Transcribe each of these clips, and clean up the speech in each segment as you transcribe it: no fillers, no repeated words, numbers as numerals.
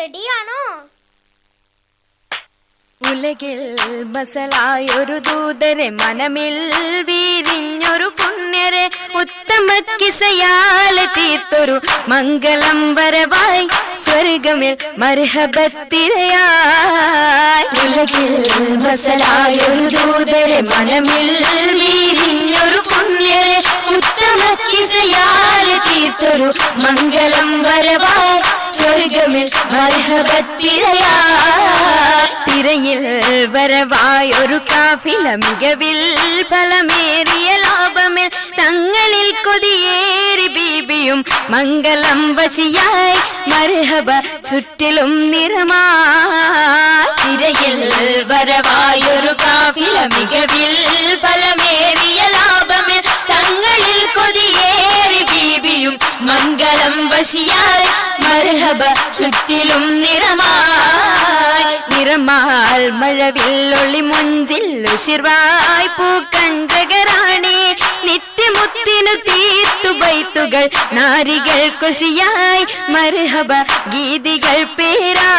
റെഡിയാണോ? ഉലകിൽ ബസലായൊരു ദൂതരെ, മനമിൽ വീരിഞ്ഞൊരു പുണ്യരെ, ഉത്തമ കിസയാലെ തീർത്തൊരു മംഗളം വരവായി സ്വർഗമിൽ മർഹബത്തിരയായി. ഉലകിൽ ബസലായൊരു ദൂതരെ, മനമിൽ വീരിഞ്ഞൊരു പുണ്യരെ, ഉത്തമ കിസയാലെ തീർത്തൊരു മംഗളം വരവായി സ്വർഗമിൽ മർഹബത്തിരയായി. തിരയിൽ വരവായൊരു കാഫില, മികവിൽ ഫലമേറിയ ലാഭമേൽ തങ്ങളിൽ കൊതിയേറി ബീബിയും മംഗളം വശിയായി മർഹബ ചുറ്റിലും നിറമായി. തിരയിൽ വരവായൊരു കാഫില, മികവിൽ ഫലമേറിയ ലാഭമേൽ തങ്ങളിൽ കൊതിയേറി ബീബിയും മംഗളം വശിയായി മർഹബ ചുറ്റിലും നിറമായി. നിറമാൽ മഴവില്ലൊളി മുഞ്ചിൽ ഉശിർവായി പൂക്കഞ്ചകറാണി, നിത്യമുത്തിനു തീർത്തു ബൈത്തുകൾ നാരികൾ കുശിയായി മർഹബ ഗീതികൾ പേരാ.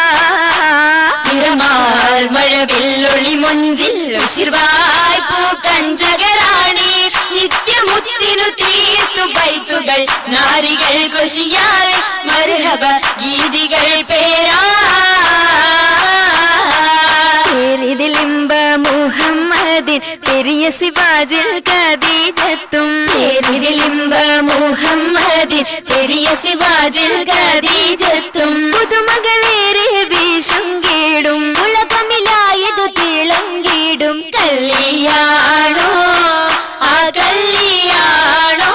നിറമാൽ മഴവില്ലൊളി മുഞ്ചിൽ ഉശിർവായി പൂക്കഞ്ചകറാണി, നിത്യമുത്തിനു തീർത്തു ബൈത്തുകൾ നാരികൾ കുശിയായി മർഹബ ഗീതികൾ പേരാ. പേരിതിലിമ്പ മുഹമ്മദിൻ പെരിയ സിവാജിൽ ഖദീജത്തും, പേരിതിലിമ്പ മുഹമ്മദിൻ പെരിയ സിവാജിൽ ഖദീജത്തും, പുതുമകളേറെ വീശും കേടും ഉലകമിലായതു തിളങ്ങിടും കല്യാണോ ആ കല്യാണോ.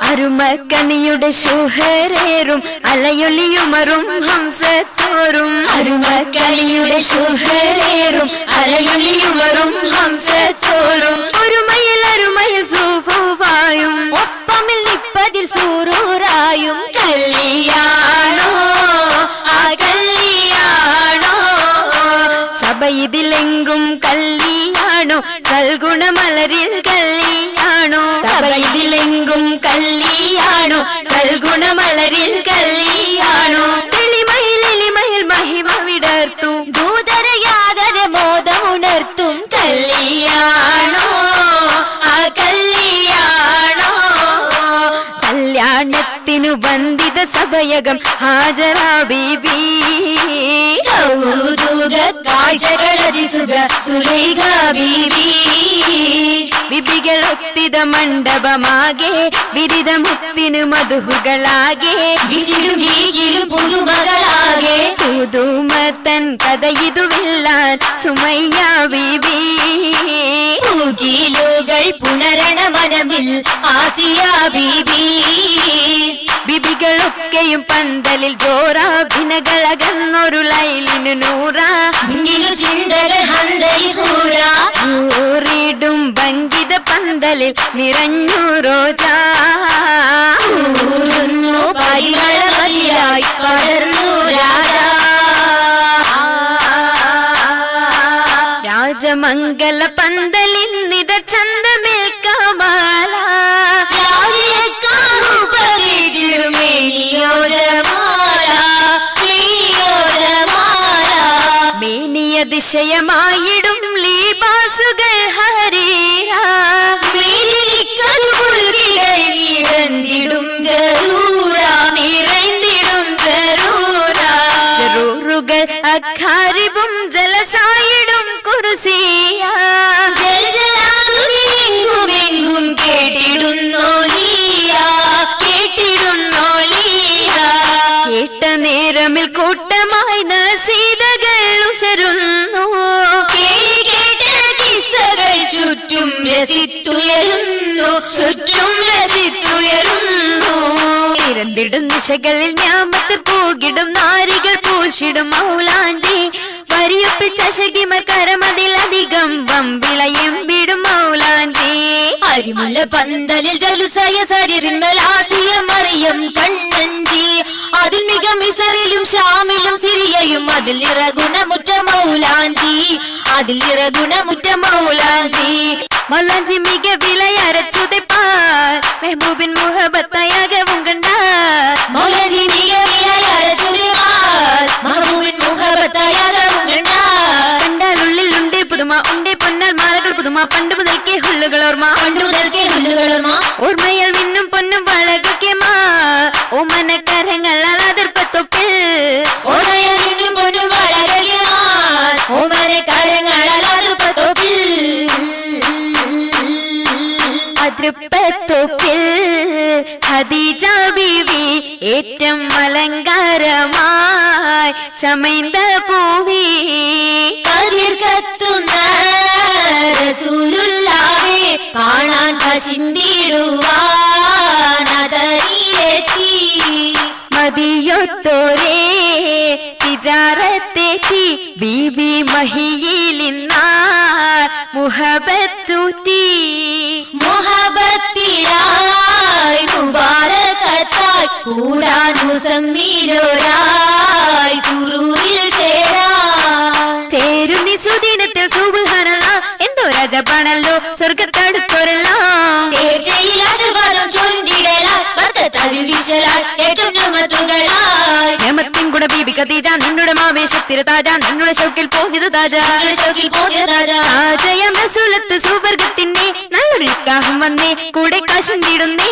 അരുമക്കണിയുടെ ശുഹരേറും അലയൊലിയുമറും ഹംസത്തോറും, അരുമക്കണിയുടെ ശുഹരേറും അലയൊലിയുമറും ഹംസത്തോറും, ഒരുമയിൽ അരുമയിൽ സൂഫുവായും ഒപ്പമിൽ നിപ്പതിൽ സൂറൂറായും കല്യാണോ ആ കല്യാണോ. സഭയിതിലെങ്കും കല്യാണോ സൽഗുണമലരിൽ കല്യാണോ, സഭയിതിലെങ്കും കല്യാണോ സൽഗുണമലരിൽ കല്യാണോ. എളിമയിൽ മഹിമ വിടർത്തും ദൂതര യാതര മോദമുണർത്തും കല്യാണോ ആ കല്യാണോ. കല്യാണത്തിനു വന്ദിത സഭയകം ഹാജറ ബീബി, കാഴ്ചകളതിസുഖ സുലൈഖ ബീബി. ബിബികളൊത്തിത മണ്ഡപമാകെ വിരിത മുത്തിനു മധുഹുകളാകെ, വിശിലും പുതുമകളാകെ പുതുമത്തൻ കഥയിതുവില്ലാൻ സുമയ്യ ബീബി. പൂകിലുകൾ പുണരണ മനമിൽ ആസിയ ബീബി. ബിബികളൊക്കെയും പന്തലിൽ ജോറ, ഭിനകളകന്നൊരു ലൈലിനു നൂറ, ചിന്തകൾ ൂറിടും ഭംഗിത പന്തലിൽ നിറഞ്ഞു റോജാ, പരിമളമതിയായി പടർന്നു രാജാ. രാജമംഗല പന്തലിൽ നിത ചന്തമേൽ കമാല, മേനിയ ദിശയമായിടും ലീബാസുകൾ ഹരീരാ, നിറഞ്ഞിടും ജറൂറാ, നിറഞ്ഞിടും ജറൂറാ. ജറൂറുകൾ അഖാരിബും ജലസായിടും കുർസിയാ, ജലജലാകുമെങ്കും കേട്ടിടുന്നോലിയ, കേട്ടിടുന്നോലിയ. കേട്ട നേരമിൽ കൂട്ടമായി നസീദകൾ ഉശരുന്നു, കേട്ട കിസ്സകൾ ചുറ്റും രസിത്തുയരുന്നു, ചുറ്റും രസിത്തുയരുന്നു. ഇരന്നിടും ദിശകളിൽ ഞാമത്ത് പൂകിടും നാരികൾ പൂശിടും മൗലാഞ്ചി, വരിയൊപ്പിച്ച ശകിമർ കരമതിലധികം വമ്പിളയും വിടും മൗലാഞ്ചി. അരിമുല്ല പന്തലിൽ ജലുസയ സരിറിന്മേൽ ആസിയ മറിയം കണ്ണഞ്ചി, അതിൽ മിക മിസറിലും ഷാമിലും സിറിയയും അതിൽ നിറഗുണമുറ്റ മൗലാഞ്ചി, അതിൽ നിറഗുണമുറ്റ മൗലാഞ്ചി. മൗലാഞ്ചി മിക വിലയരച്ചുതപ്പാർ മെഹബൂബിൻ മുഹബത്തയാകവും കണ്ടാർ, മൗലാഞ്ചി മിക വിലയരച്ചുതപ്പാർ ഓർമ്മ പണ്ട് മുതൽക്കേ ഹുല്ലുകൾ ഓർമ്മ ഓർമ്മയിൽ മിന്നും പൊന്നും വളകൊക്കെ മാ ഓമനക്കരങ്ങൾ അതിർപ്പത്തൊപ്പിൽ അതിർപ്പത്തൊപ്പിൽ ഖദീജ ബീവി ഏറ്റം അലങ്കാരമായി ചമൈന്ത പൂവി കതിർകത്തുന്ന റസൂലുള്ളാഹെ കാണാൻ പശിന്തിടുവാനതരിയെത്തി മദിയൊത്തോരേ തിജാറത്തെത്തി ബീബി മഹിയിലിന്നാർ മുഹബത്തൂറ്റി മുഹബത്തിലായി മുബാരകത്തായി കൂടാൻ മുസമ്മിലോരായി സുറൂരിൽ ചേരുന്നി സുദിനത്തിൽ സുബ്ഹാനല്ലാഹ് എന്തോ രാജപാണല്ലോ സ്വർഗത്തടുത്തൊരെല്ലാം ഹേമത്തിൻ കൂടെ ബീബി ഖദീജ നിന്നുടെ മാവേശത്തിര താജ നിന്നുടെ ഷൗക്കിൽ പോകിയത് താജ താജയം റസൂലത്ത് സുവർഗത്തിന്നെ നല്ലൊരു നിക്കാഹും വന്നേ കൂടെ കാശും തീടുന്നേ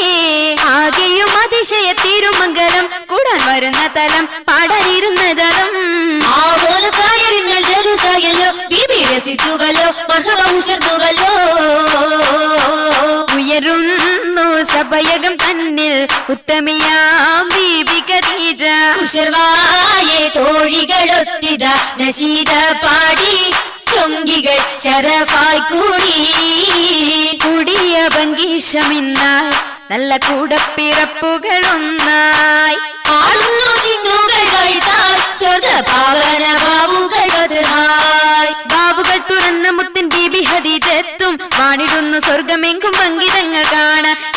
ആകെയും അതിശയ തിരുമംഗലം കൂടാൻ വരുന്ന തലം പാടാനിരുന്ന ജലം ഉയരുന്നു സഭയകം തന്നിൽ ഉത്തമിയാം ബീബി ഖദീജ ഉശർവായെ തോഴികളൊത്തിത നശീദ പാടി ചൊങ്കികൾ ശരഫായി കൂടിയ ഭംഗീഷമിന്നായി നല്ല കൂടപ്പിറപ്പുകളൊന്നായി ആളുന്നു ചിന്നുകൾ വൈതാൽ സ്വർഗ പാവന ബാബുകൾ തുറന്ന മുത്തൻ ബീബി ഖദീജത്തും വാണിടുന്നു സ്വർഗമെങ്കും പങ്കിതങ്ങൾ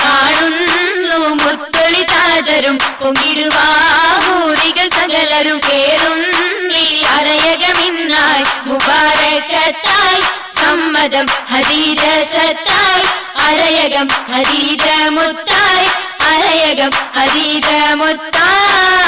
കാണുന്നു മുത്തൊളി താജരും പൊങ്ങിടുവാഹൂരികൾ സകലരും കേറുന്നി അരയകമിന്നായി മുബാരകത്തായി സമ്മതം ഖദീജ സത്തായി അരയകം ഖദീജ മുത്തായി അരയകം ഖദീജ മുത്തായി